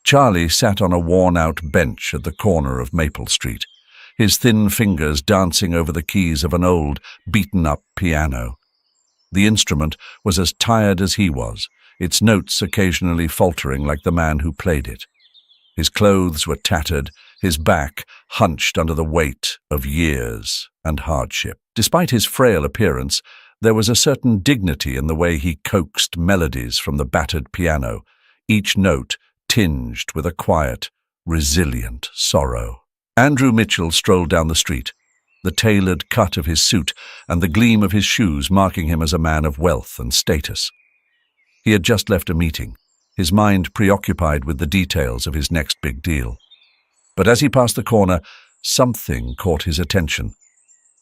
Charlie sat on a worn-out bench at the corner of Maple Street, his thin fingers dancing over the keys of an old, beaten-up piano. The instrument was as tired as he was, its notes occasionally faltering like the man who played it. His clothes were tattered, his back hunched under the weight of years and hardship. Despite his frail appearance, there was a certain dignity in the way he coaxed melodies from the battered piano, each note tinged with a quiet, resilient sorrow. Andrew Mitchell strolled down the street, the tailored cut of his suit and the gleam of his shoes marking him as a man of wealth and status. He had just left a meeting, his mind preoccupied with the details of his next big deal. But as he passed the corner, something caught his attention,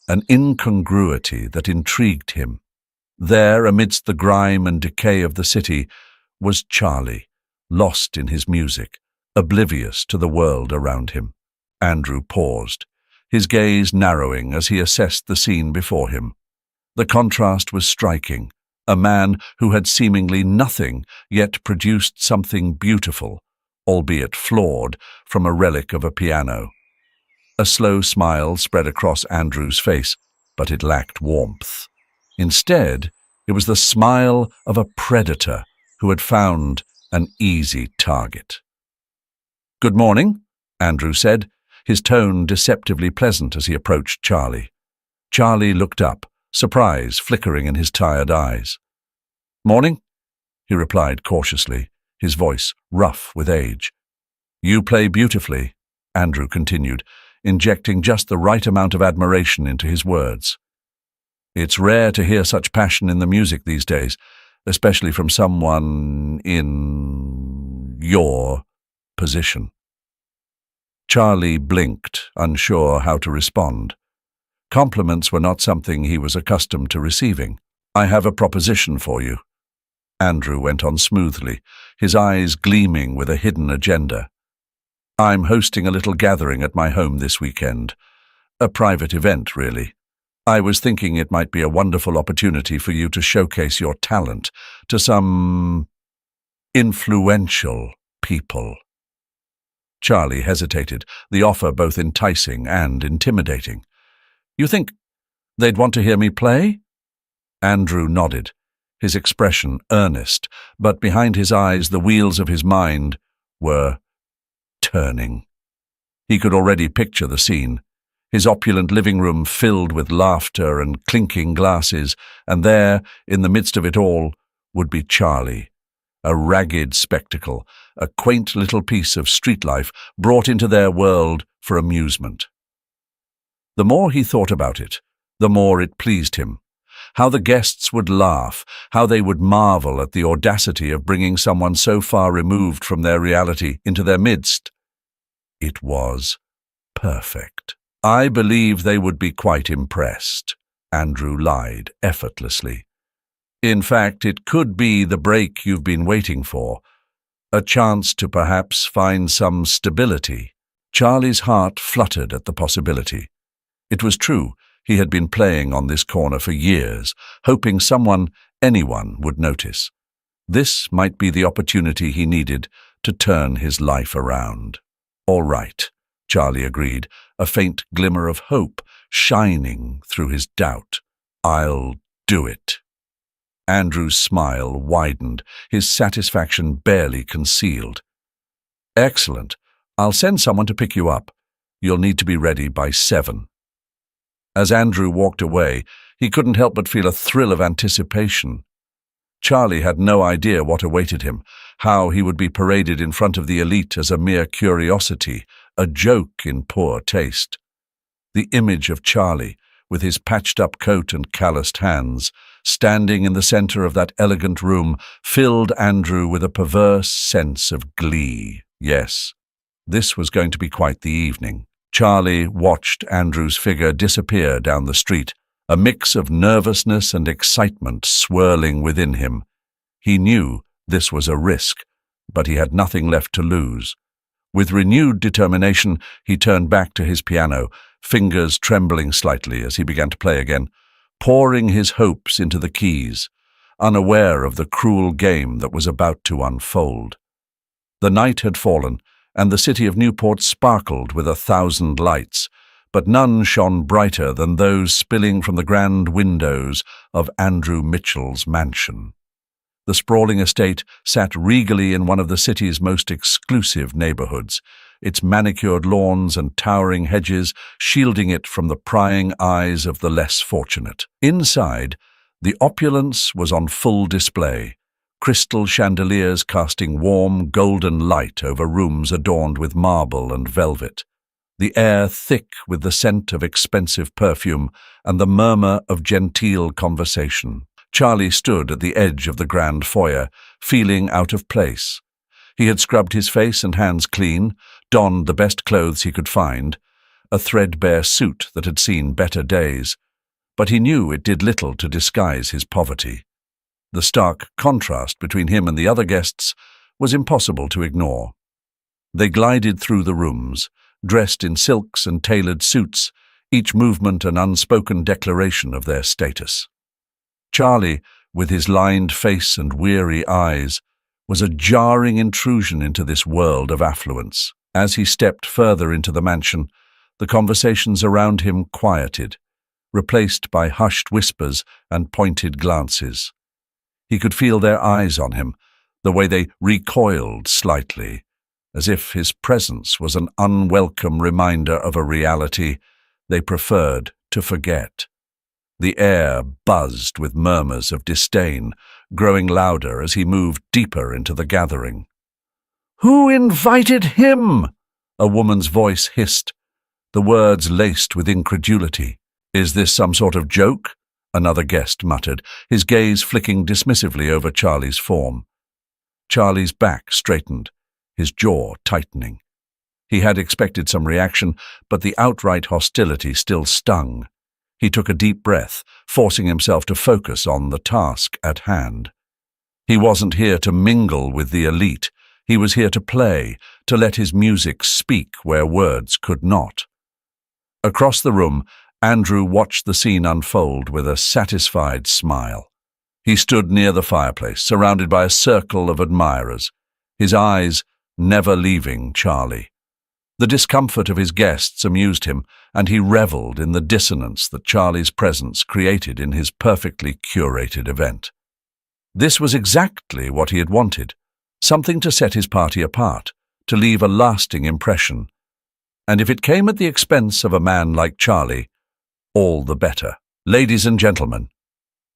an incongruity that intrigued him. There, amidst the grime and decay of the city, was Charlie, lost in his music, oblivious to the world around him. Andrew paused, his gaze narrowing as he assessed the scene before him. The contrast was striking. A man who had seemingly nothing, yet produced something beautiful, albeit flawed, from a relic of a piano. A slow smile spread across Andrew's face, but it lacked warmth. Instead, it was the smile of a predator who had found an easy target. "Good morning," Andrew said, his tone deceptively pleasant as he approached Charlie. Charlie looked up, surprise flickering in his tired eyes. "Morning," he replied cautiously, his voice rough with age. "You play beautifully," Andrew continued, injecting just the right amount of admiration into his words. "It's rare to hear such passion in the music these days, especially from someone in your position." Charlie blinked, unsure how to respond. Compliments were not something he was accustomed to receiving. "I have a proposition for you," Andrew went on smoothly, his eyes gleaming with a hidden agenda. "I'm hosting a little gathering at my home this weekend. A private event, really. I was thinking it might be a wonderful opportunity for you to showcase your talent to some influential people." Charlie hesitated, the offer both enticing and intimidating. "You think they'd want to hear me play?" Andrew nodded, his expression earnest, but behind his eyes the wheels of his mind were turning. He could already picture the scene, his opulent living room filled with laughter and clinking glasses, and there, in the midst of it all, would be Charlie, a ragged spectacle, a quaint little piece of street life brought into their world for amusement. The more he thought about it, the more it pleased him. How the guests would laugh, how they would marvel at the audacity of bringing someone so far removed from their reality into their midst. It was perfect. "I believe they would be quite impressed," Andrew lied effortlessly. "In fact, it could be the break you've been waiting for, a chance to perhaps find some stability." Charlie's heart fluttered at the possibility. It was true, he had been playing on this corner for years, hoping someone, anyone, would notice. This might be the opportunity he needed to turn his life around. "All right," Charlie agreed, a faint glimmer of hope shining through his doubt. "I'll do it." Andrew's smile widened, his satisfaction barely concealed. "Excellent. I'll send someone to pick you up. You'll need to be ready by 7. As Andrew walked away, he couldn't help but feel a thrill of anticipation. Charlie had no idea what awaited him, how he would be paraded in front of the elite as a mere curiosity, a joke in poor taste. The image of Charlie, with his patched-up coat and calloused hands, standing in the center of that elegant room, filled Andrew with a perverse sense of glee. Yes, this was going to be quite the evening. Charlie watched Andrew's figure disappear down the street, a mix of nervousness and excitement swirling within him. He knew this was a risk, but he had nothing left to lose. With renewed determination, he turned back to his piano, fingers trembling slightly as he began to play again, pouring his hopes into the keys, unaware of the cruel game that was about to unfold. The night had fallen, and the city of Newport sparkled with 1,000 lights, but none shone brighter than those spilling from the grand windows of Andrew Mitchell's mansion. The sprawling estate sat regally in one of the city's most exclusive neighborhoods, its manicured lawns and towering hedges shielding it from the prying eyes of the less fortunate. Inside, the opulence was on full display, crystal chandeliers casting warm, golden light over rooms adorned with marble and velvet, the air thick with the scent of expensive perfume and the murmur of genteel conversation. Charlie stood at the edge of the grand foyer, feeling out of place. He had scrubbed his face and hands clean, donned the best clothes he could find, a threadbare suit that had seen better days, but he knew it did little to disguise his poverty. The stark contrast between him and the other guests was impossible to ignore. They glided through the rooms, dressed in silks and tailored suits, each movement an unspoken declaration of their status. Charlie, with his lined face and weary eyes, was a jarring intrusion into this world of affluence. As he stepped further into the mansion, the conversations around him quieted, replaced by hushed whispers and pointed glances. He could feel their eyes on him, the way they recoiled slightly, as if his presence was an unwelcome reminder of a reality they preferred to forget. The air buzzed with murmurs of disdain, growing louder as he moved deeper into the gathering. "Who invited him?" a woman's voice hissed, the words laced with incredulity. "Is this some sort of joke?" another guest muttered, his gaze flicking dismissively over Charlie's form. Charlie's back straightened, his jaw tightening. He had expected some reaction, but the outright hostility still stung. He took a deep breath, forcing himself to focus on the task at hand. He wasn't here to mingle with the elite. He was here to play, to let his music speak where words could not. Across the room, Andrew watched the scene unfold with a satisfied smile. He stood near the fireplace, surrounded by a circle of admirers, his eyes never leaving Charlie. The discomfort of his guests amused him, and he reveled in the dissonance that Charlie's presence created in his perfectly curated event. This was exactly what he had wanted, something to set his party apart, to leave a lasting impression. And if it came at the expense of a man like Charlie, all the better. "Ladies and gentlemen,"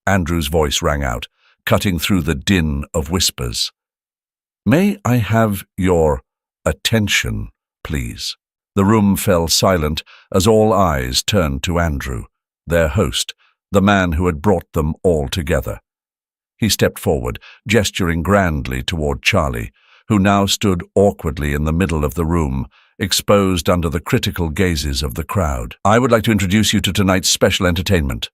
Andrew's voice rang out, cutting through the din of whispers. "May I have your attention, please?" The room fell silent as all eyes turned to Andrew, their host, the man who had brought them all together. He stepped forward, gesturing grandly toward Charlie, who now stood awkwardly in the middle of the room, exposed under the critical gazes of the crowd. "I would like to introduce you to tonight's special entertainment,"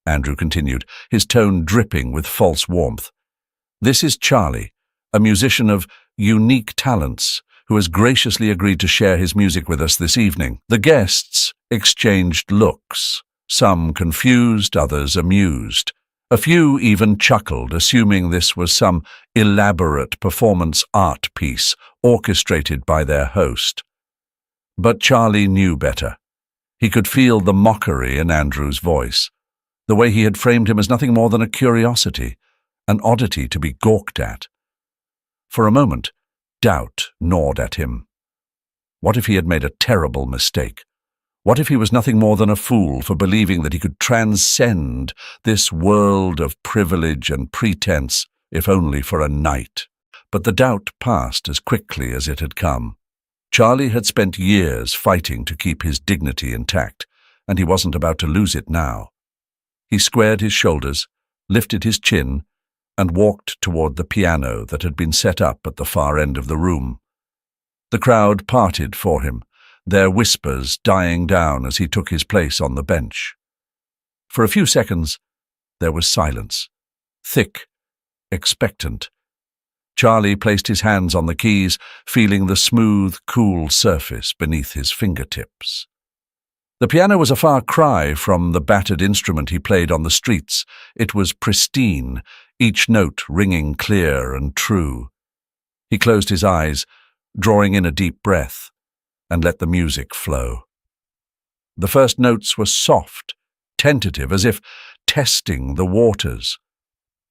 Andrew continued, his tone dripping with false warmth. "This is Charlie, a musician of unique talents, who has graciously agreed to share his music with us this evening." The guests exchanged looks, some confused, others amused. A few even chuckled, assuming this was some elaborate performance art piece orchestrated by their host. But Charlie knew better. He could feel the mockery in Andrew's voice, the way he had framed him as nothing more than a curiosity, an oddity to be gawked at. For a moment, doubt gnawed at him. What if he had made a terrible mistake? What if he was nothing more than a fool for believing that he could transcend this world of privilege and pretense, if only for a night? But the doubt passed as quickly as it had come. Charlie had spent years fighting to keep his dignity intact, and he wasn't about to lose it now. He squared his shoulders, lifted his chin, and walked toward the piano that had been set up at the far end of the room. The crowd parted for him, their whispers dying down as he took his place on the bench. For a few seconds, there was silence, thick, expectant. Charlie placed his hands on the keys, feeling the smooth, cool surface beneath his fingertips. The piano was a far cry from the battered instrument he played on the streets. It was pristine, each note ringing clear and true. He closed his eyes, drawing in a deep breath, and let the music flow. The first notes were soft, tentative, as if testing the waters.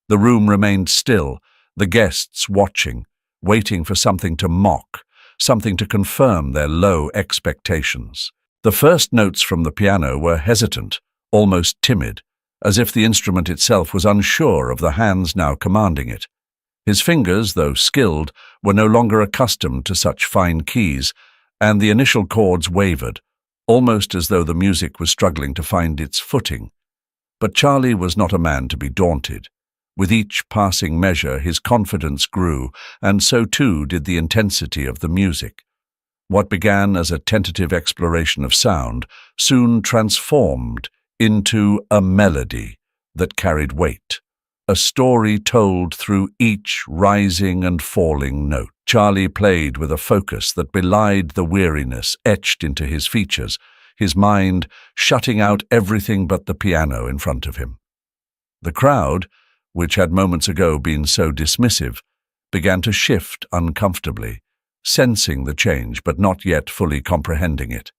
The room remained still, the guests watching, waiting for something to mock, something to confirm their low expectations. The first notes from the piano were hesitant, almost timid, as if the instrument itself was unsure of the hands now commanding it. His fingers, though skilled, were no longer accustomed to such fine keys, and the initial chords wavered, almost as though the music was struggling to find its footing. But Charlie was not a man to be daunted. With each passing measure, his confidence grew, and so too did the intensity of the music. What began as a tentative exploration of sound soon transformed into a melody that carried weight, a story told through each rising and falling note. Charlie played with a focus that belied the weariness etched into his features, his mind shutting out everything but the piano in front of him. The crowd, which had moments ago been so dismissive, began to shift uncomfortably, sensing the change but not yet fully comprehending it.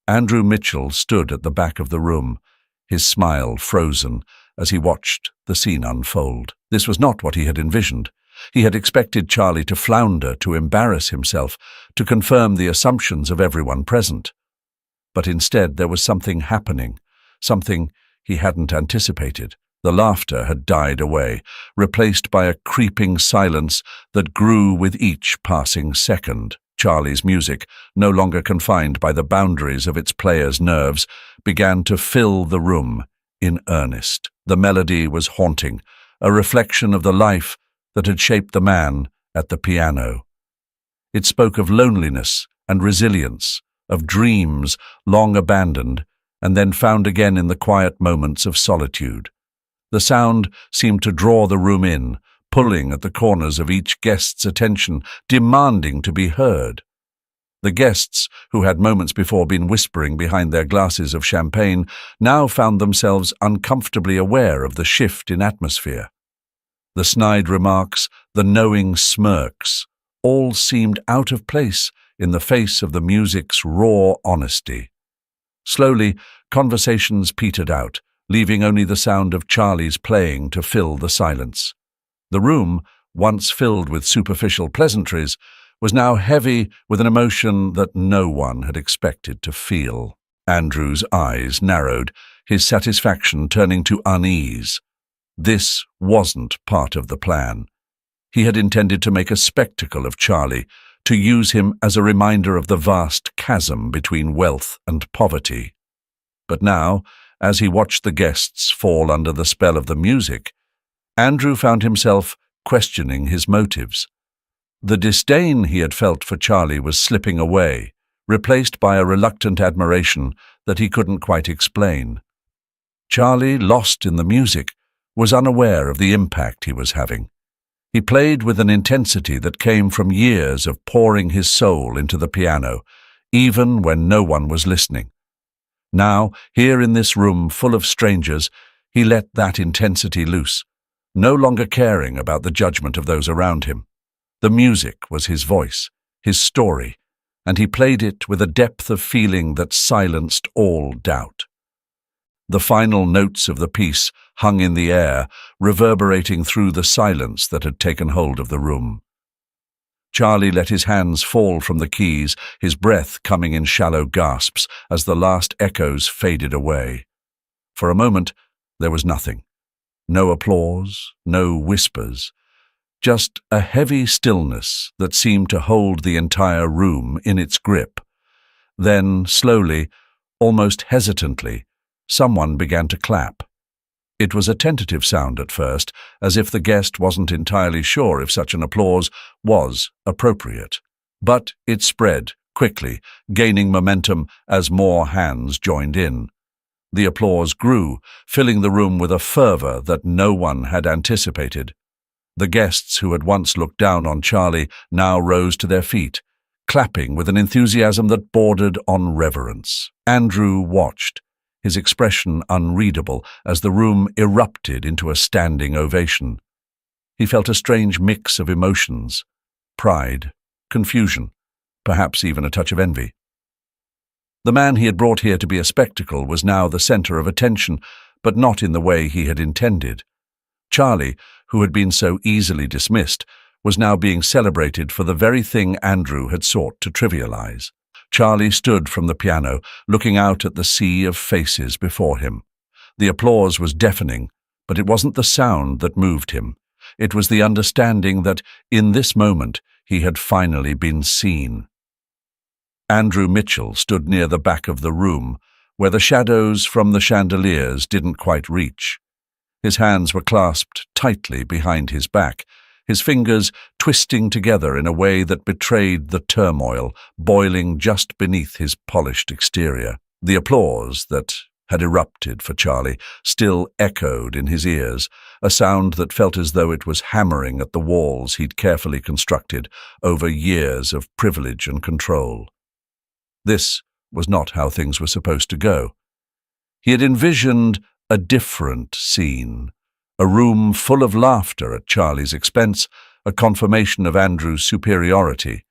Andrew Mitchell stood at the back of the room, his smile frozen as he watched the scene unfold. This was not what he had envisioned. He had expected Charlie to flounder, to embarrass himself, to confirm the assumptions of everyone present. But instead there was something happening, something he hadn't anticipated. The laughter had died away, replaced by a creeping silence that grew with each passing second. Charlie's music, no longer confined by the boundaries of its players' nerves, began to fill the room in earnest. The melody was haunting, a reflection of the life that had shaped the man at the piano. It spoke of loneliness and resilience, of dreams long abandoned and then found again in the quiet moments of solitude. The sound seemed to draw the room in, pulling at the corners of each guest's attention, demanding to be heard. The guests, who had moments before been whispering behind their glasses of champagne, now found themselves uncomfortably aware of the shift in atmosphere. The snide remarks, the knowing smirks, all seemed out of place in the face of the music's raw honesty. Slowly, conversations petered out, leaving only the sound of Charlie's playing to fill the silence. The room, once filled with superficial pleasantries, was now heavy with an emotion that no one had expected to feel. Andrew's eyes narrowed, his satisfaction turning to unease. This wasn't part of the plan. He had intended to make a spectacle of Charlie, to use him as a reminder of the vast chasm between wealth and poverty. But now, as he watched the guests fall under the spell of the music, Andrew found himself questioning his motives. The disdain he had felt for Charlie was slipping away, replaced by a reluctant admiration that he couldn't quite explain. Charlie, lost in the music, was unaware of the impact he was having. He played with an intensity that came from years of pouring his soul into the piano, even when no one was listening. Now, here in this room full of strangers, he let that intensity loose, no longer caring about the judgment of those around him. The music was his voice, his story, and he played it with a depth of feeling that silenced all doubt. The final notes of the piece hung in the air, reverberating through the silence that had taken hold of the room. Charlie let his hands fall from the keys, his breath coming in shallow gasps as the last echoes faded away. For a moment, there was nothing. No applause, no whispers, just a heavy stillness that seemed to hold the entire room in its grip. Then, slowly, almost hesitantly, someone began to clap. It was a tentative sound at first, as if the guest wasn't entirely sure if such an applause was appropriate. But it spread quickly, gaining momentum as more hands joined in. The applause grew, filling the room with a fervor that no one had anticipated. The guests who had once looked down on Charlie now rose to their feet, clapping with an enthusiasm that bordered on reverence. Andrew watched, his expression unreadable as the room erupted into a standing ovation. He felt a strange mix of emotions, pride, confusion, perhaps even a touch of envy. The man he had brought here to be a spectacle was now the center of attention, but not in the way he had intended. Charlie, who had been so easily dismissed, was now being celebrated for the very thing Andrew had sought to trivialize. Charlie stood from the piano, looking out at the sea of faces before him. The applause was deafening, but it wasn't the sound that moved him. It was the understanding that, in this moment, he had finally been seen. Andrew Mitchell stood near the back of the room, where the shadows from the chandeliers didn't quite reach. His hands were clasped tightly behind his back, his fingers twisting together in a way that betrayed the turmoil boiling just beneath his polished exterior. The applause that had erupted for Charlie still echoed in his ears, a sound that felt as though it was hammering at the walls he'd carefully constructed over years of privilege and control. This was not how things were supposed to go. He had envisioned a different scene, a room full of laughter at Charlie's expense, a confirmation of Andrew's superiority.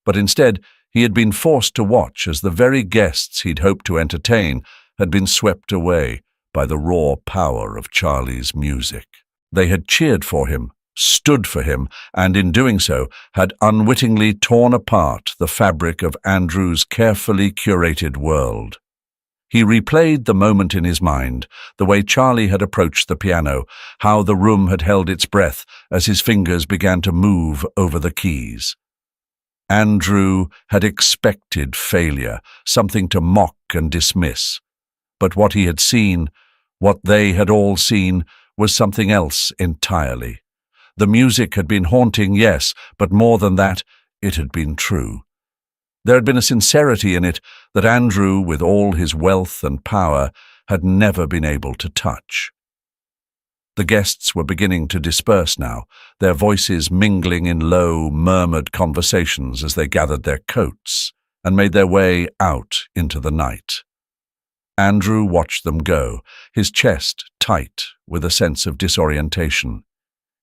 But instead, he had been forced to watch as the very guests he'd hoped to entertain had been swept away by the raw power of Charlie's music. They had cheered for him, stood for him, and in doing so had unwittingly torn apart the fabric of Andrew's carefully curated world. He replayed the moment in his mind, the way Charlie had approached the piano, how the room had held its breath as his fingers began to move over the keys. Andrew had expected failure, something to mock and dismiss. But what he had seen, what they had all seen, was something else entirely. The music had been haunting, yes, but more than that, it had been true. There had been a sincerity in it that Andrew, with all his wealth and power, had never been able to touch. The guests were beginning to disperse now, their voices mingling in low, murmured conversations as they gathered their coats and made their way out into the night. Andrew watched them go, his chest tight with a sense of disorientation.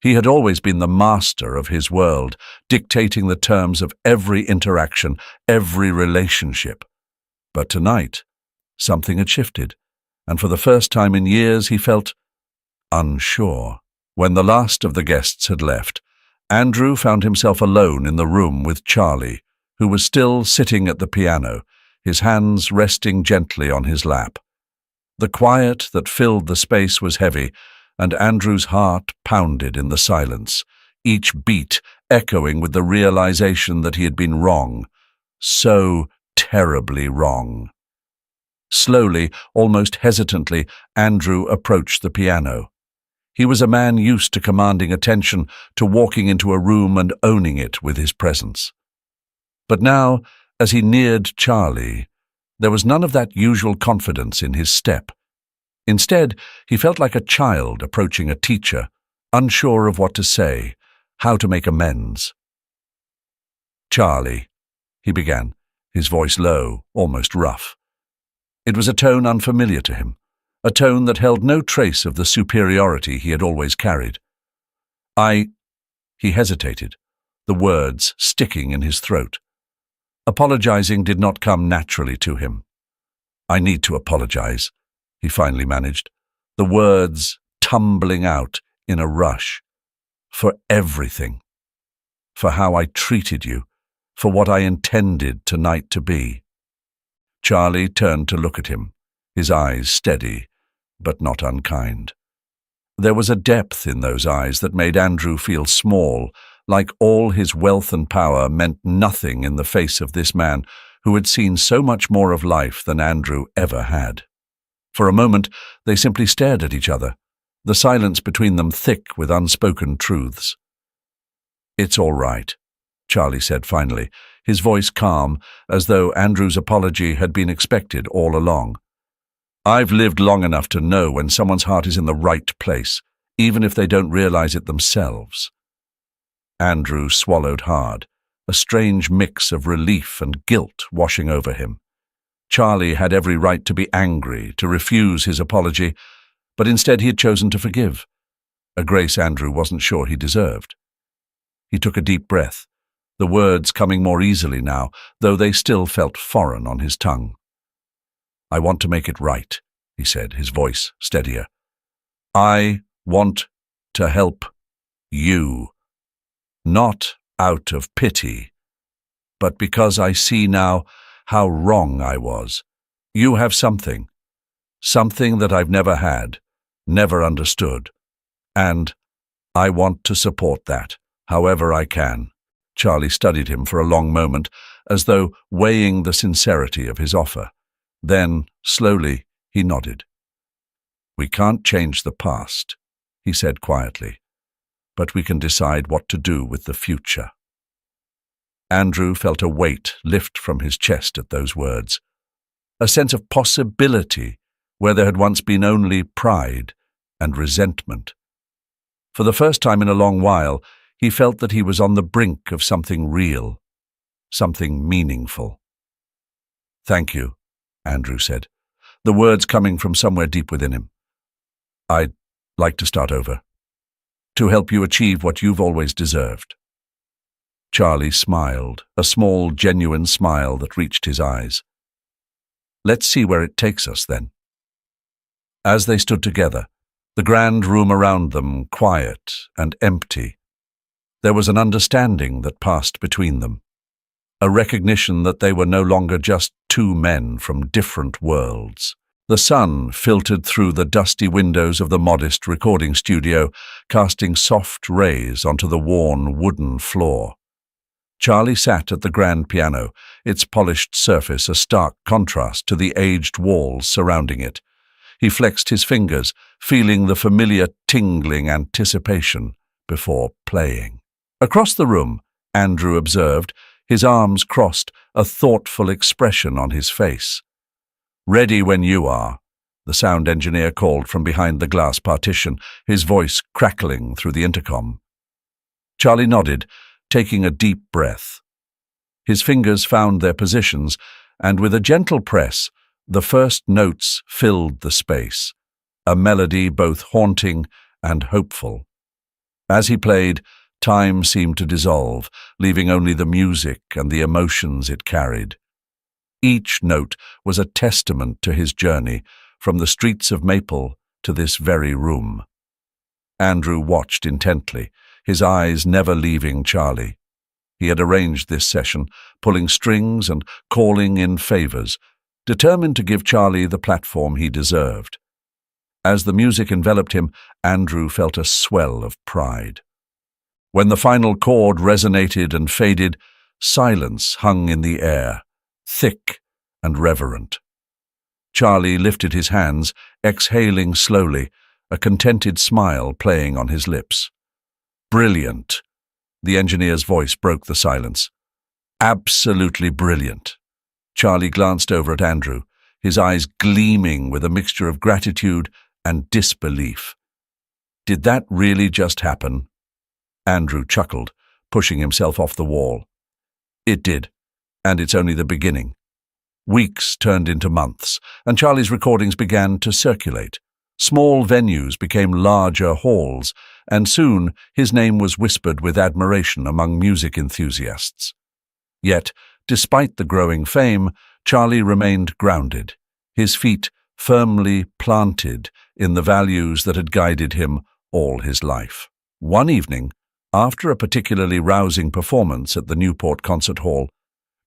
He had always been the master of his world, dictating the terms of every interaction, every relationship. But tonight, something had shifted, and for the first time in years he felt unsure. When the last of the guests had left, Andrew found himself alone in the room with Charlie, who was still sitting at the piano, his hands resting gently on his lap. The quiet that filled the space was heavy, and Andrew's heart pounded in the silence, each beat echoing with the realization that he had been wrong, so terribly wrong. Slowly, almost hesitantly, Andrew approached the piano. He was a man used to commanding attention, to walking into a room and owning it with his presence. But now, as he neared Charlie, there was none of that usual confidence in his step. Instead, he felt like a child approaching a teacher, unsure of what to say, how to make amends. "Charlie," he began, his voice low, almost rough. It was a tone unfamiliar to him, a tone that held no trace of the superiority he had always carried. He hesitated, the words sticking in his throat. Apologizing did not come naturally to him. "I need to apologize," he finally managed, the words tumbling out in a rush. "For everything. For how I treated you. For what I intended tonight to be." Charlie turned to look at him, his eyes steady, but not unkind. There was a depth in those eyes that made Andrew feel small, like all his wealth and power meant nothing in the face of this man who had seen so much more of life than Andrew ever had. For a moment, they simply stared at each other, the silence between them thick with unspoken truths. "It's all right," Charlie said finally, his voice calm, as though Andrew's apology had been expected all along. "I've lived long enough to know when someone's heart is in the right place, even if they don't realize it themselves." Andrew swallowed hard, a strange mix of relief and guilt washing over him. Charlie had every right to be angry, to refuse his apology, but instead he had chosen to forgive, a grace Andrew wasn't sure he deserved. He took a deep breath, the words coming more easily now, though they still felt foreign on his tongue. "I want to make it right," he said, his voice steadier. "I want to help you, not out of pity, but because I see now how wrong I was. You have something that I've never had, never understood, and I want to support that, however I can." Charlie studied him for a long moment, as though weighing the sincerity of his offer. Then, slowly, he nodded. "We can't change the past," he said quietly, "but we can decide what to do with the future." Andrew felt a weight lift from his chest at those words, a sense of possibility where there had once been only pride and resentment. For the first time in a long while, he felt that he was on the brink of something real, something meaningful. "Thank you," Andrew said, the words coming from somewhere deep within him. "I'd like to start over, to help you achieve what you've always deserved." Charlie smiled, a small, genuine smile that reached his eyes. "Let's see where it takes us, then." As they stood together, the grand room around them quiet and empty, there was an understanding that passed between them, a recognition that they were no longer just two men from different worlds. The sun filtered through the dusty windows of the modest recording studio, casting soft rays onto the worn wooden floor. Charlie sat at the grand piano, its polished surface a stark contrast to the aged walls surrounding it. He flexed his fingers, feeling the familiar tingling anticipation before playing. Across the room, Andrew observed, his arms crossed, a thoughtful expression on his face. "Ready when you are," the sound engineer called from behind the glass partition, his voice crackling through the intercom. Charlie nodded, taking a deep breath. His fingers found their positions, and with a gentle press, the first notes filled the space, a melody both haunting and hopeful. As he played, time seemed to dissolve, leaving only the music and the emotions it carried. Each note was a testament to his journey, from the streets of Maple to this very room. Andrew watched intently, his eyes never leaving Charlie. He had arranged this session, pulling strings and calling in favors, determined to give Charlie the platform he deserved. As the music enveloped him, Andrew felt a swell of pride. When the final chord resonated and faded, silence hung in the air, thick and reverent. Charlie lifted his hands, exhaling slowly, a contented smile playing on his lips. "Brilliant," the engineer's voice broke the silence. "Absolutely brilliant." Charlie glanced over at Andrew, his eyes gleaming with a mixture of gratitude and disbelief. "Did that really just happen?" Andrew chuckled, pushing himself off the wall. "It did, and it's only the beginning." Weeks turned into months, and Charlie's recordings began to circulate. Small venues became larger halls, and soon his name was whispered with admiration among music enthusiasts. Yet, despite the growing fame, Charlie remained grounded, his feet firmly planted in the values that had guided him all his life. One evening, after a particularly rousing performance at the Newport Concert Hall,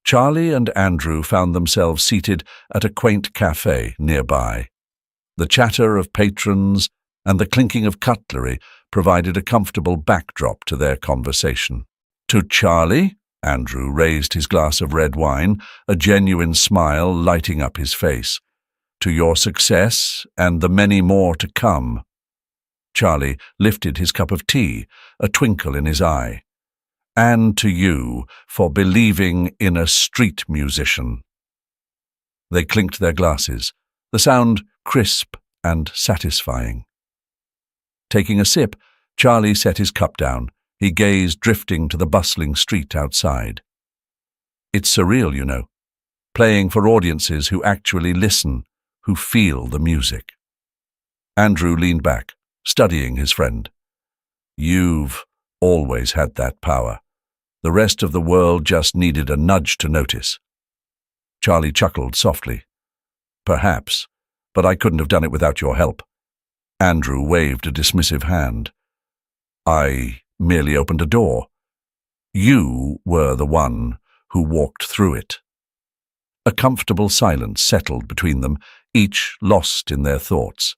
Charlie and Andrew found themselves seated at a quaint cafe nearby. The chatter of patrons and the clinking of cutlery provided a comfortable backdrop to their conversation. "To Charlie?" Andrew raised his glass of red wine, a genuine smile lighting up his face. "To your success and the many more to come." Charlie lifted his cup of tea, a twinkle in his eye. "And to you for believing in a street musician." They clinked their glasses, the sound crisp and satisfying. Taking a sip, Charlie set his cup down. He gazed drifting to the bustling street outside. "It's surreal, you know, playing for audiences who actually listen, who feel the music." Andrew leaned back, studying his friend. "You've always had that power, The rest of the world just needed a nudge to notice. Charlie chuckled softly. Perhaps, but I couldn't have done it without your help. Andrew waved a dismissive hand. I merely opened a door. You were the one who walked through it. A comfortable silence settled between them, each lost in their thoughts.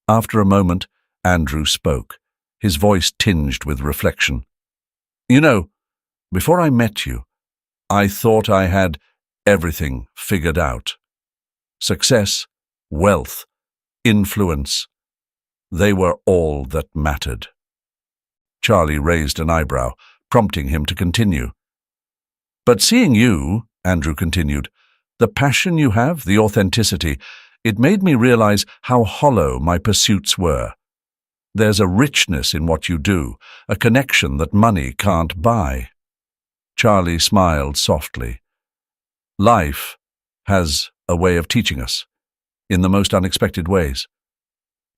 After a moment, Andrew spoke, his voice tinged with reflection. You know, before I met you, I thought I had everything figured out. Success, wealth, influence, they were all that mattered. Charlie raised an eyebrow, prompting him to continue. But seeing you, Andrew continued, the passion you have, the authenticity, it made me realize how hollow my pursuits were. There's a richness in what you do, a connection that money can't buy. Charlie smiled softly. Life has a way of teaching us, in the most unexpected ways.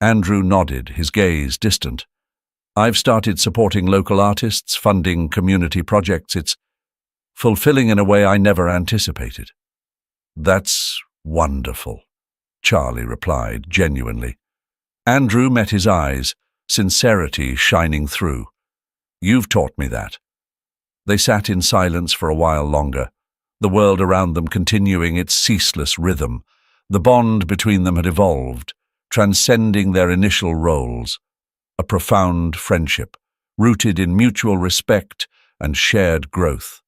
Andrew nodded, his gaze distant. I've started supporting local artists, funding community projects. It's fulfilling in a way I never anticipated. That's wonderful, Charlie replied, genuinely. Andrew met his eyes, sincerity shining through. You've taught me that. They sat in silence for a while longer, the world around them continuing its ceaseless rhythm. The bond between them had evolved, transcending their initial roles. A profound friendship, rooted in mutual respect and shared growth.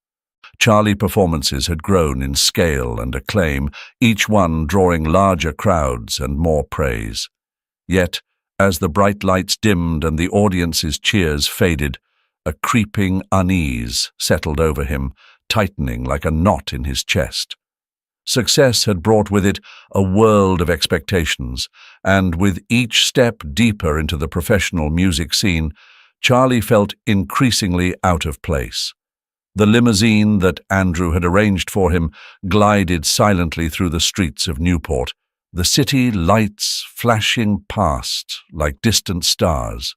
Charlie performances had grown in scale and acclaim, each one drawing larger crowds and more praise. Yet, as the bright lights dimmed and the audience's cheers faded, a creeping unease settled over him, tightening like a knot in his chest. Success had brought with it a world of expectations, and with each step deeper into the professional music scene, Charlie felt increasingly out of place. The limousine that Andrew had arranged for him glided silently through the streets of Newport, the city lights flashing past like distant stars.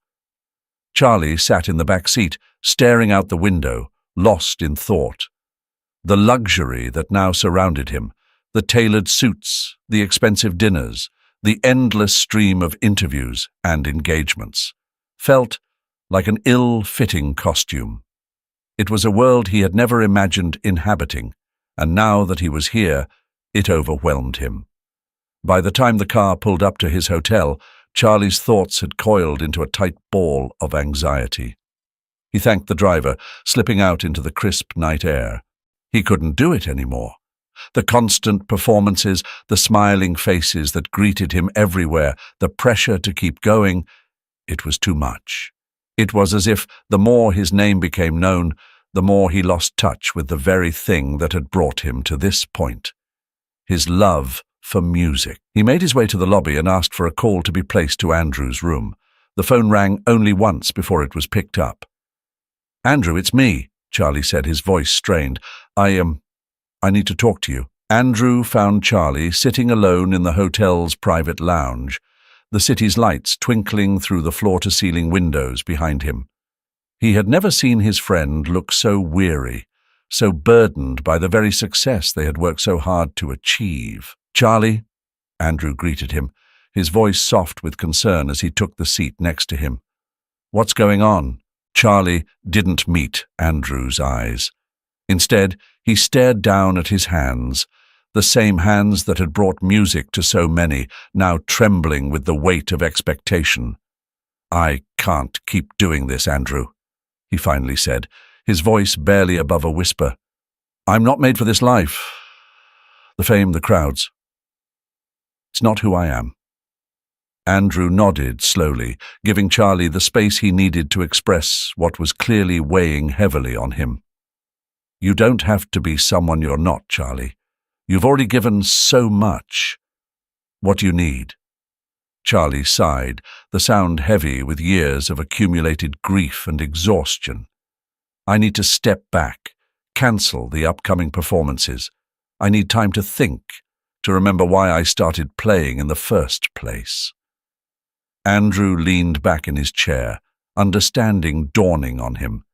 Charlie sat in the back seat, staring out the window, lost in thought. The luxury that now surrounded him, the tailored suits, the expensive dinners, the endless stream of interviews and engagements, felt like an ill-fitting costume. It was a world he had never imagined inhabiting, and now that he was here, it overwhelmed him. By the time the car pulled up to his hotel, Charlie's thoughts had coiled into a tight ball of anxiety. He thanked the driver, slipping out into the crisp night air. He couldn't do it anymore. The constant performances, the smiling faces that greeted him everywhere, the pressure to keep going, it was too much. It was as if the more his name became known, the more he lost touch with the very thing that had brought him to this point. His love for music. He made his way to the lobby and asked for a call to be placed to Andrew's room. The phone rang only once before it was picked up. Andrew, it's me, Charlie said, his voice strained. I need to talk to you. Andrew found Charlie sitting alone in the hotel's private lounge, the city's lights twinkling through the floor-to-ceiling windows behind him. He had never seen his friend look so weary, so burdened by the very success they had worked so hard to achieve. Charlie, Andrew greeted him, his voice soft with concern as he took the seat next to him. What's going on? Charlie didn't meet Andrew's eyes. Instead, he stared down at his hands, the same hands that had brought music to so many, now trembling with the weight of expectation. I can't keep doing this, Andrew, he finally said, his voice barely above a whisper. I'm not made for this life. The fame, the crowds. It's not who I am. Andrew nodded slowly, giving Charlie the space he needed to express what was clearly weighing heavily on him. You don't have to be someone you're not, Charlie. You've already given so much. What do you need? Charlie sighed, the sound heavy with years of accumulated grief and exhaustion. I need to step back, cancel the upcoming performances. I need time to think, to remember why I started playing in the first place. Andrew leaned back in his chair, understanding dawning on him.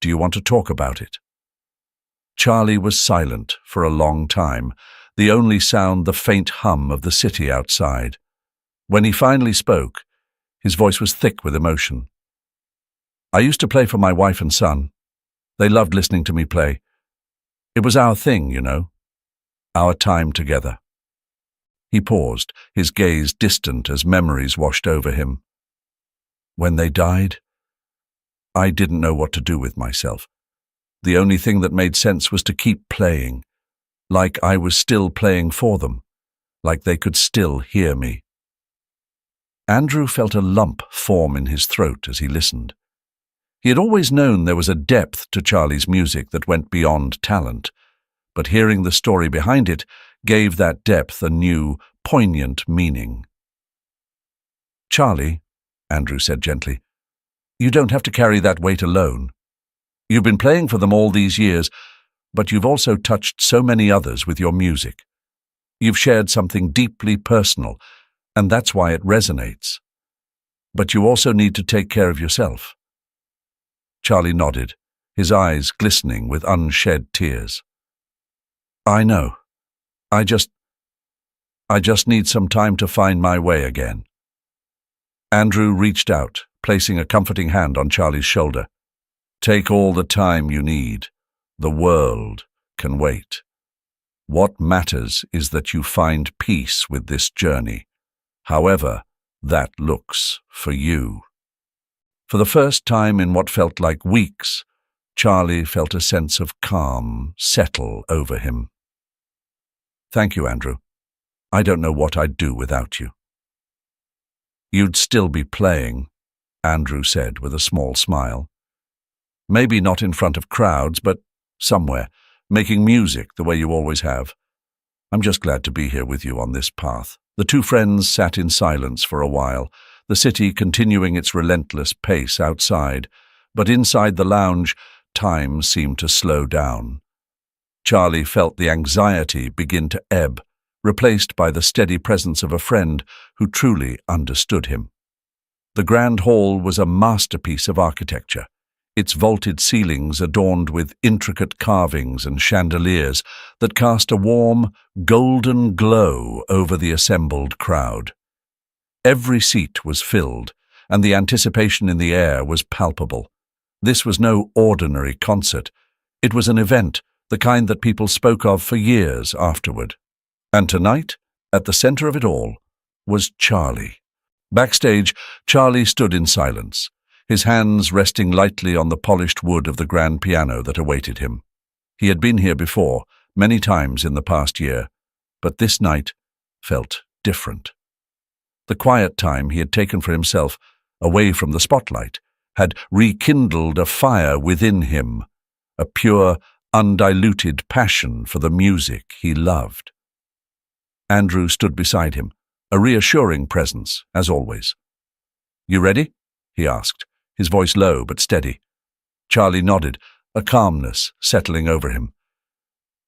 Do you want to talk about it?" Charlie was silent for a long time, the only sound the faint hum of the city outside. When he finally spoke, his voice was thick with emotion. "I used to play for my wife and son. They loved listening to me play. It was our thing, you know, our time together." He paused, his gaze distant as memories washed over him. "When they died, I didn't know what to do with myself. The only thing that made sense was to keep playing, like I was still playing for them, like they could still hear me." Andrew felt a lump form in his throat as he listened. He had always known there was a depth to Charlie's music that went beyond talent, but hearing the story behind it gave that depth a new, poignant meaning. "Charlie," Andrew said gently, "you don't have to carry that weight alone. You've been playing for them all these years, but you've also touched so many others with your music. You've shared something deeply personal, and that's why it resonates. But you also need to take care of yourself." Charlie nodded, his eyes glistening with unshed tears. "I know. I just need some time to find my way again." Andrew reached out, placing a comforting hand on Charlie's shoulder. "Take all the time you need. The world can wait. What matters is that you find peace with this journey, however that looks for you." For the first time in what felt like weeks, Charlie felt a sense of calm settle over him. "Thank you, Andrew. I don't know what I'd do without you." "You'd still be playing," Andrew said with a small smile. "Maybe not in front of crowds, but somewhere, making music the way you always have. I'm just glad to be here with you on this path." The two friends sat in silence for a while, the city continuing its relentless pace outside, but inside the lounge, time seemed to slow down. Charlie felt the anxiety begin to ebb, replaced by the steady presence of a friend who truly understood him. The grand hall was a masterpiece of architecture, its vaulted ceilings adorned with intricate carvings and chandeliers that cast a warm, golden glow over the assembled crowd. Every seat was filled, and the anticipation in the air was palpable. This was no ordinary concert. It was an event, the kind that people spoke of for years afterward. And tonight, at the center of it all, was Charlie. Backstage, Charlie stood in silence, his hands resting lightly on the polished wood of the grand piano that awaited him. He had been here before, many times in the past year, but this night felt different. The quiet time he had taken for himself, away from the spotlight, had rekindled a fire within him, a pure, undiluted passion for the music he loved. Andrew stood beside him, a reassuring presence, as always. "You ready?" he asked, his voice low but steady. Charlie nodded, a calmness settling over him.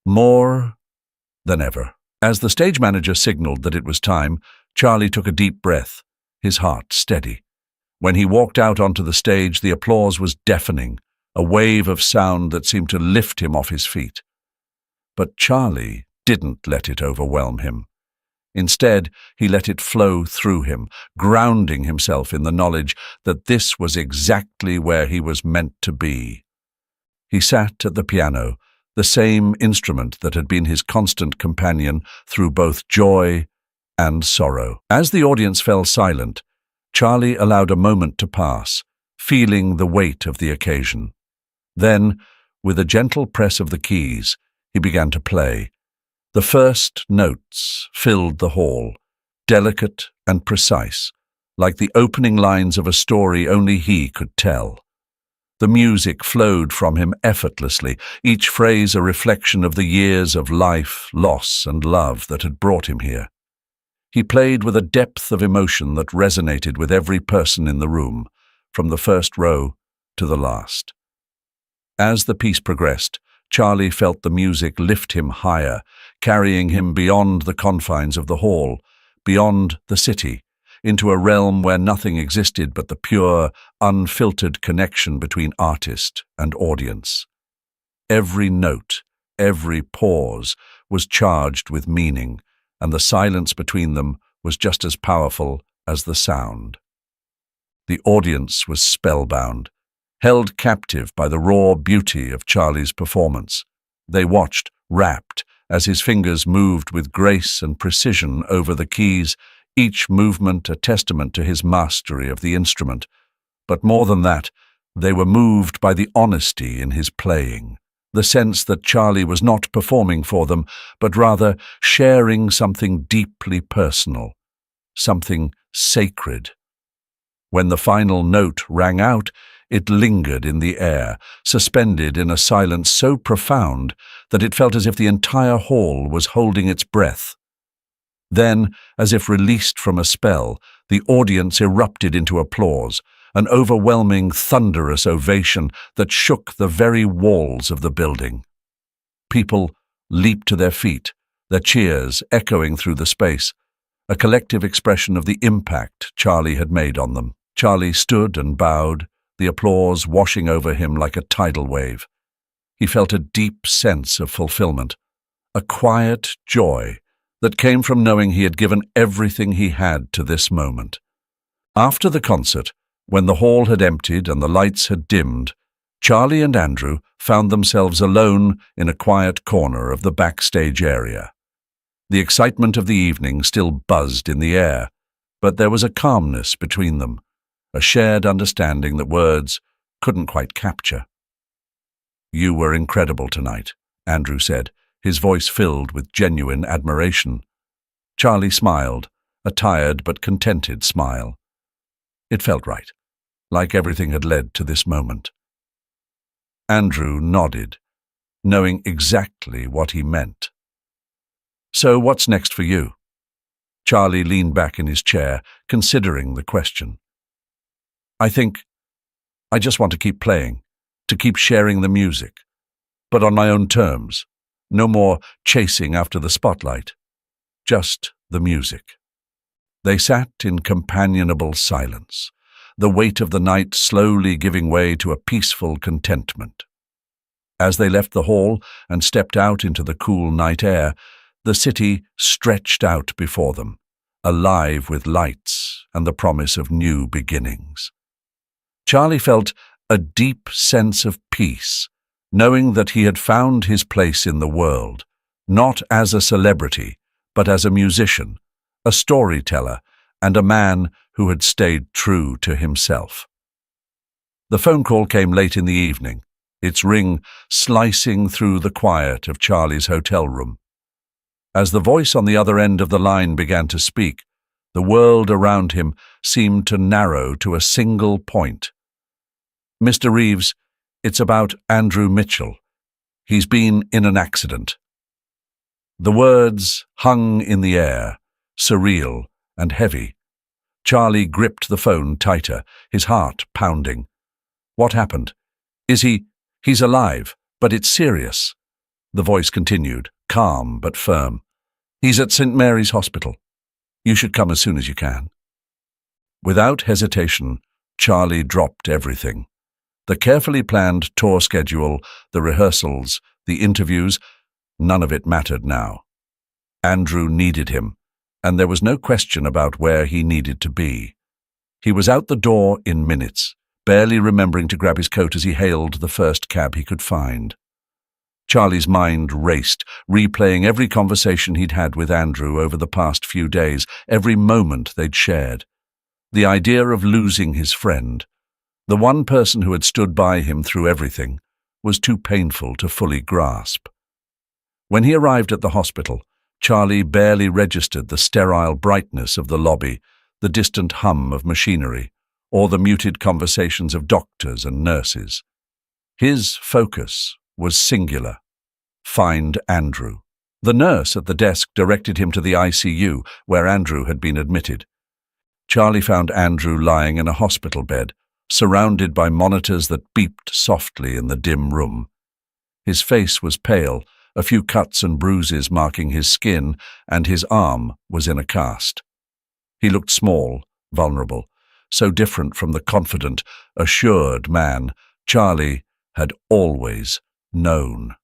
More than ever. As the stage manager signaled that it was time, Charlie took a deep breath, his heart steady. When he walked out onto the stage, the applause was deafening, a wave of sound that seemed to lift him off his feet. But Charlie didn't let it overwhelm him. Instead, he let it flow through him, grounding himself in the knowledge that this was exactly where he was meant to be. He sat at the piano, the same instrument that had been his constant companion through both joy and sorrow. As the audience fell silent, Charlie allowed a moment to pass, feeling the weight of the occasion. Then, with a gentle press of the keys, he began to play. The first notes filled the hall, delicate and precise, like the opening lines of a story only he could tell. The music flowed from him effortlessly, each phrase a reflection of the years of life, loss, and love that had brought him here. He played with a depth of emotion that resonated with every person in the room, from the first row to the last. As the piece progressed, Charlie felt the music lift him higher, carrying him beyond the confines of the hall, beyond the city, into a realm where nothing existed but the pure, unfiltered connection between artist and audience. Every note, every pause was charged with meaning, and the silence between them was just as powerful as the sound. The audience was spellbound, held captive by the raw beauty of Charlie's performance. They watched, rapt, as his fingers moved with grace and precision over the keys, each movement a testament to his mastery of the instrument. But more than that, they were moved by the honesty in his playing, the sense that Charlie was not performing for them, but rather sharing something deeply personal, something sacred. When the final note rang out, it lingered in the air, suspended in a silence so profound that it felt as if the entire hall was holding its breath. Then, as if released from a spell, the audience erupted into applause, an overwhelming, thunderous ovation that shook the very walls of the building. People leaped to their feet, their cheers echoing through the space, a collective expression of the impact Charlie had made on them. Charlie stood and bowed, the applause washing over him like a tidal wave. He felt a deep sense of fulfillment, a quiet joy that came from knowing he had given everything he had to this moment. After the concert, when the hall had emptied and the lights had dimmed, Charlie and Andrew found themselves alone in a quiet corner of the backstage area. The excitement of the evening still buzzed in the air, but there was a calmness between them, a shared understanding that words couldn't quite capture. "You were incredible tonight," Andrew said, his voice filled with genuine admiration. Charlie smiled, a tired but contented smile. It felt right, like everything had led to this moment. Andrew nodded, knowing exactly what he meant. "So what's next for you?" Charlie leaned back in his chair, considering the question. I just want to keep playing, to keep sharing the music, but on my own terms. No more chasing after the spotlight. Just the music." They sat in companionable silence, the weight of the night slowly giving way to a peaceful contentment. As they left the hall and stepped out into the cool night air, the city stretched out before them, alive with lights and the promise of new beginnings. Charlie felt a deep sense of peace, knowing that he had found his place in the world, not as a celebrity, but as a musician, a storyteller, and a man who had stayed true to himself. The phone call came late in the evening, its ring slicing through the quiet of Charlie's hotel room. As the voice on the other end of the line began to speak, the world around him seemed to narrow to a single point. "Mr. Reeves, it's about Andrew Mitchell. He's been in an accident." The words hung in the air, surreal and heavy. Charlie gripped the phone tighter, his heart pounding. "What happened? He's alive, but it's serious." The voice continued, calm but firm. "He's at St. Mary's Hospital. You should come as soon as you can." Without hesitation, Charlie dropped everything. The carefully planned tour schedule, the rehearsals, the interviews, none of it mattered now. Andrew needed him, and there was no question about where he needed to be. He was out the door in minutes, barely remembering to grab his coat as he hailed the first cab he could find. Charlie's mind raced, replaying every conversation he'd had with Andrew over the past few days, every moment they'd shared. The idea of losing his friend, the one person who had stood by him through everything, was too painful to fully grasp. When he arrived at the hospital, Charlie barely registered the sterile brightness of the lobby, the distant hum of machinery, or the muted conversations of doctors and nurses. His focus was singular: find Andrew. The nurse at the desk directed him to the ICU, where Andrew had been admitted. Charlie found Andrew lying in a hospital bed, surrounded by monitors that beeped softly in the dim room. His face was pale, a few cuts and bruises marking his skin, and his arm was in a cast. He looked small, vulnerable, so different from the confident, assured man Charlie had always known.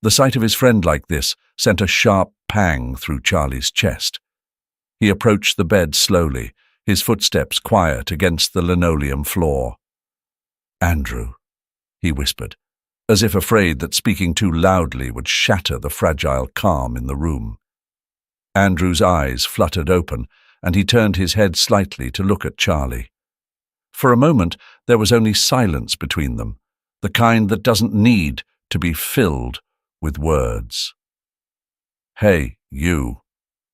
The sight of his friend like this sent a sharp pang through Charlie's chest. He approached the bed slowly, his footsteps quiet against the linoleum floor. "Andrew," he whispered, as if afraid that speaking too loudly would shatter the fragile calm in the room. Andrew's eyes fluttered open, and he turned his head slightly to look at Charlie. For a moment, there was only silence between them, the kind that doesn't need to be filled with words. "Hey, you,"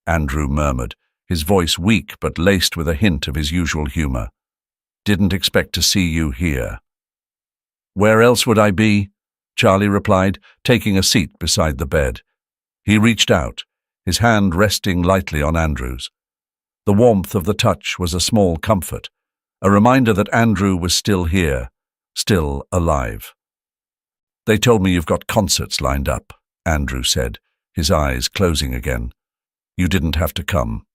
Andrew murmured, his voice weak but laced with a hint of his usual humor. "Didn't expect to see you here." "Where else would I be?" Charlie replied, taking a seat beside the bed. He reached out, his hand resting lightly on Andrew's. The warmth of the touch was a small comfort, a reminder that Andrew was still here, still alive. "They told me you've got concerts lined up," Andrew said, his eyes closing again. "You didn't have to come."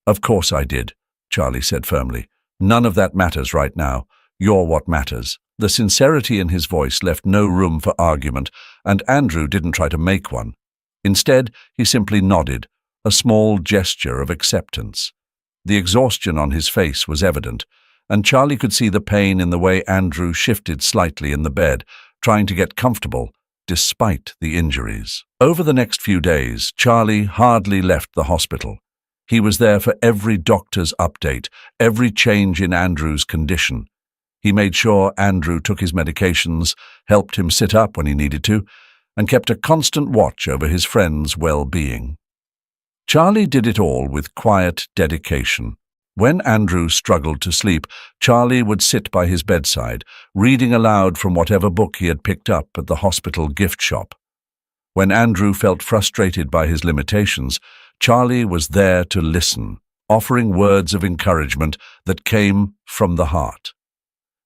"Of course I did," Charlie said firmly. "None of that matters right now. You're what matters." The sincerity in his voice left no room for argument, and Andrew didn't try to make one. Instead, he simply nodded, a small gesture of acceptance. The exhaustion on his face was evident, and Charlie could see the pain in the way Andrew shifted slightly in the bed, trying to get comfortable, despite the injuries. Over the next few days, Charlie hardly left the hospital. He was there for every doctor's update, every change in Andrew's condition. He made sure Andrew took his medications, helped him sit up when he needed to, and kept a constant watch over his friend's well-being. Charlie did it all with quiet dedication. When Andrew struggled to sleep, Charlie would sit by his bedside, reading aloud from whatever book he had picked up at the hospital gift shop. When Andrew felt frustrated by his limitations, Charlie was there to listen, offering words of encouragement that came from the heart.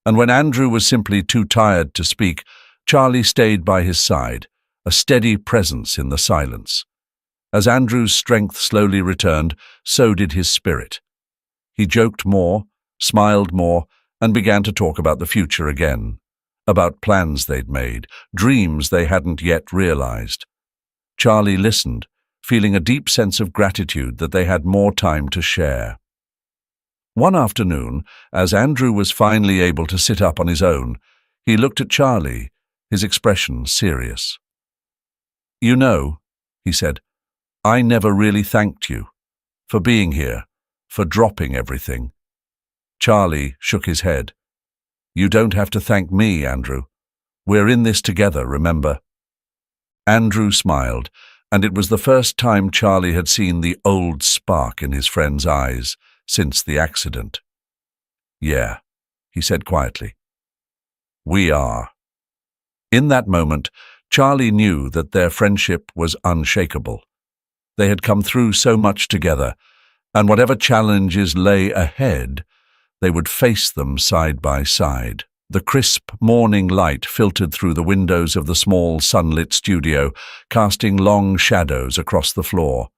And when Andrew was simply too tired to speak, Charlie stayed by his side, a steady presence in the silence. As Andrew's strength slowly returned, so did his spirit. He joked more, smiled more, and began to talk about the future again, about plans they'd made, dreams they hadn't yet realized. Charlie listened, feeling a deep sense of gratitude that they had more time to share. One afternoon, as Andrew was finally able to sit up on his own, he looked at Charlie, his expression serious. "You know," he said, "I never really thanked you for being here, for dropping everything." Charlie shook his head. "You don't have to thank me, Andrew. We're in this together, remember?" Andrew smiled, and it was the first time Charlie had seen the old spark in his friend's eyes since the accident. "Yeah," he said quietly. "We are." In that moment, Charlie knew that their friendship was unshakable. They had come through so much together, and whatever challenges lay ahead, they would face them side by side. The crisp morning light filtered through the windows of the small sunlit studio, casting long shadows across the floor.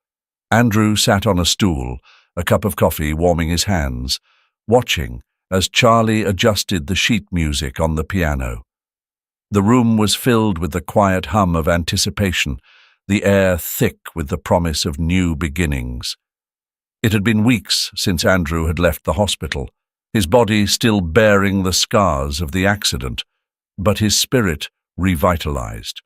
Andrew sat on a stool, a cup of coffee warming his hands, watching as Charlie adjusted the sheet music on the piano. The room was filled with the quiet hum of anticipation, the air thick with the promise of new beginnings. It had been weeks since Andrew had left the hospital, his body still bearing the scars of the accident, but his spirit revitalized.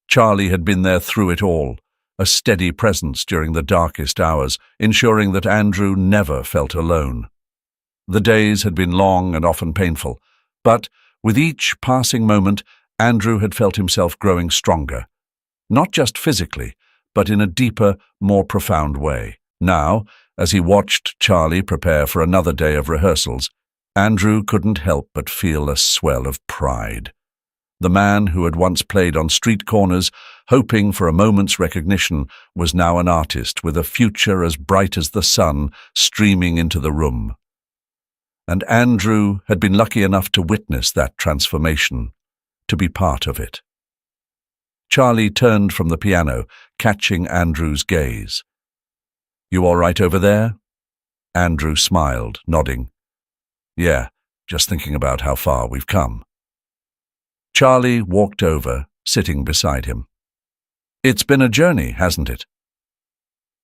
Charlie had been there through it all, a steady presence during the darkest hours, ensuring that Andrew never felt alone. The days had been long and often painful, but with each passing moment, Andrew had felt himself growing stronger, not just physically, but in a deeper, more profound way. Now, as he watched Charlie prepare for another day of rehearsals, Andrew couldn't help but feel a swell of pride. The man who had once played on street corners, hoping for a moment's recognition, was now an artist with a future as bright as the sun streaming into the room. And Andrew had been lucky enough to witness that transformation, to be part of it. Charlie turned from the piano, catching Andrew's gaze. "You all right over there?" Andrew smiled, nodding. Yeah, just thinking about how far we've come. Charlie walked over, sitting beside him. It's been a journey, hasn't it?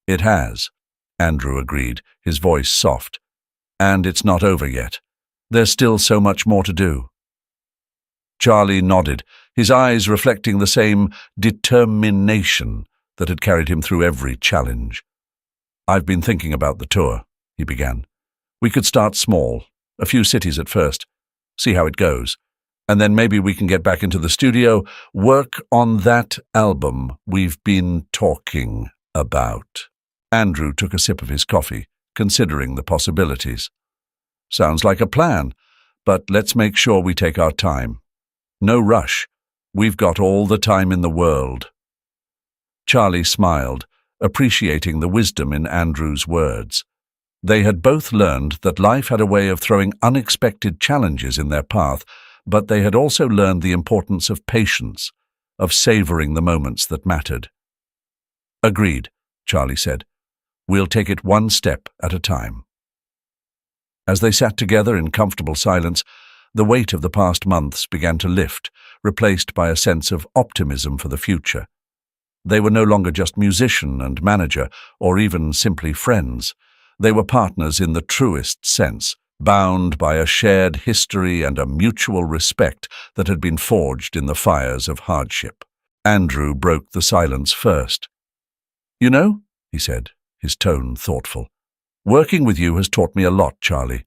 It has, Andrew agreed, his voice soft. And it's not over yet. There's still so much more to do. Charlie nodded, his eyes reflecting the same determination that had carried him through every challenge. I've been thinking about the tour, he began. We could start small, a few cities at first, see how it goes, and then maybe we can get back into the studio, work on that album we've been talking about. Andrew took a sip of his coffee, considering the possibilities. Sounds like a plan, but let's make sure we take our time. No rush. We've got all the time in the world. Charlie smiled, appreciating the wisdom in Andrew's words. They had both learned that life had a way of throwing unexpected challenges in their path, but they had also learned the importance of patience, of savoring the moments that mattered. Agreed, Charlie said. We'll take it one step at a time. As they sat together in comfortable silence, the weight of the past months began to lift, replaced by a sense of optimism for the future. They were no longer just musician and manager, or even simply friends. They were partners in the truest sense, bound by a shared history and a mutual respect that had been forged in the fires of hardship. Andrew broke the silence first. You know, he said, his tone thoughtful, working with you has taught me a lot, Charlie.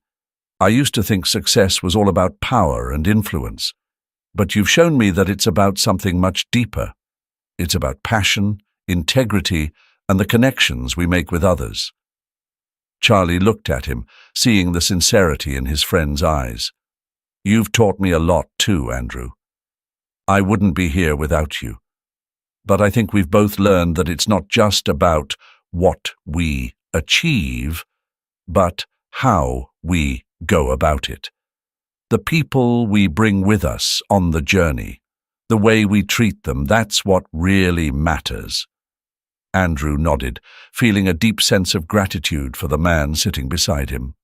I used to think success was all about power and influence, but you've shown me that it's about something much deeper. It's about passion, integrity, and the connections we make with others. Charlie looked at him, seeing the sincerity in his friend's eyes. You've taught me a lot too, Andrew. I wouldn't be here without you. But I think we've both learned that it's not just about what we achieve, but how we go about it. The people we bring with us on the journey, the way we treat them, that's what really matters. Andrew nodded, feeling a deep sense of gratitude for the man sitting beside him.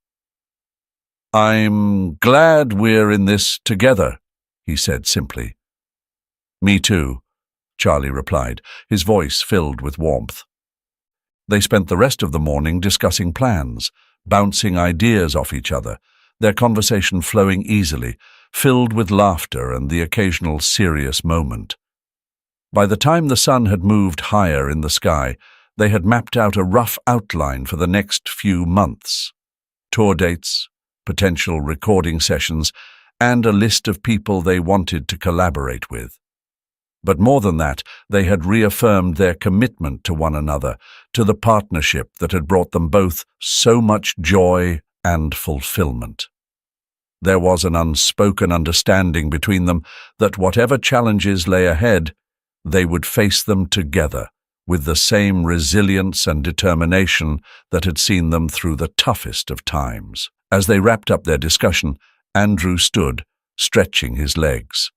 I'm glad we're in this together, he said simply. Me too, Charlie replied, his voice filled with warmth. They spent the rest of the morning discussing plans, bouncing ideas off each other, their conversation flowing easily, filled with laughter and the occasional serious moment. By the time the sun had moved higher in the sky, they had mapped out a rough outline for the next few months. Tour dates, potential recording sessions, and a list of people they wanted to collaborate with. But more than that, they had reaffirmed their commitment to one another, to the partnership that had brought them both so much joy and fulfillment. There was an unspoken understanding between them that whatever challenges lay ahead, they would face them together with the same resilience and determination that had seen them through the toughest of times. As they wrapped up their discussion, Andrew stood, stretching his legs.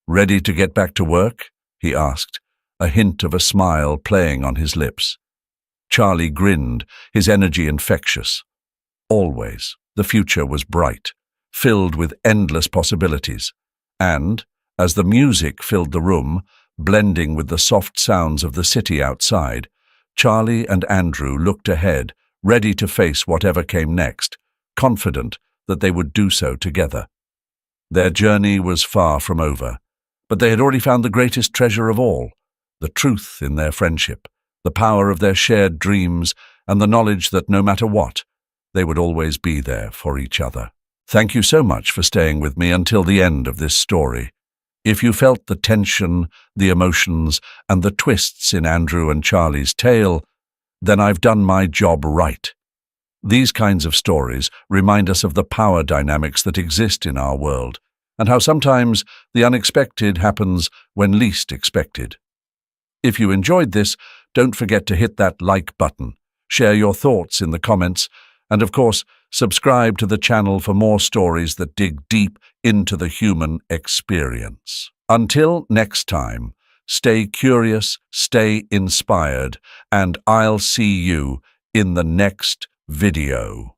Ready to get back to work? He asked, a hint of a smile playing on his lips. Charlie grinned, his energy infectious. Always, the future was bright, filled with endless possibilities, and, as the music filled the room, blending with the soft sounds of the city outside, Charlie and Andrew looked ahead, ready to face whatever came next, confident that they would do so together. Their journey was far from over, but they had already found the greatest treasure of all, the truth in their friendship, the power of their shared dreams, and the knowledge that no matter what, they would always be there for each other. Thank you so much for staying with me until the end of this story. If you felt the tension, the emotions, and the twists in Andrew and Charlie's tale, then I've done my job right. These kinds of stories remind us of the power dynamics that exist in our world, and how sometimes the unexpected happens when least expected. If you enjoyed this, don't forget to hit that like button, share your thoughts in the comments, and of course, subscribe to the channel for more stories that dig deep into the human experience. Until next time, stay curious, stay inspired, and I'll see you in the next Video.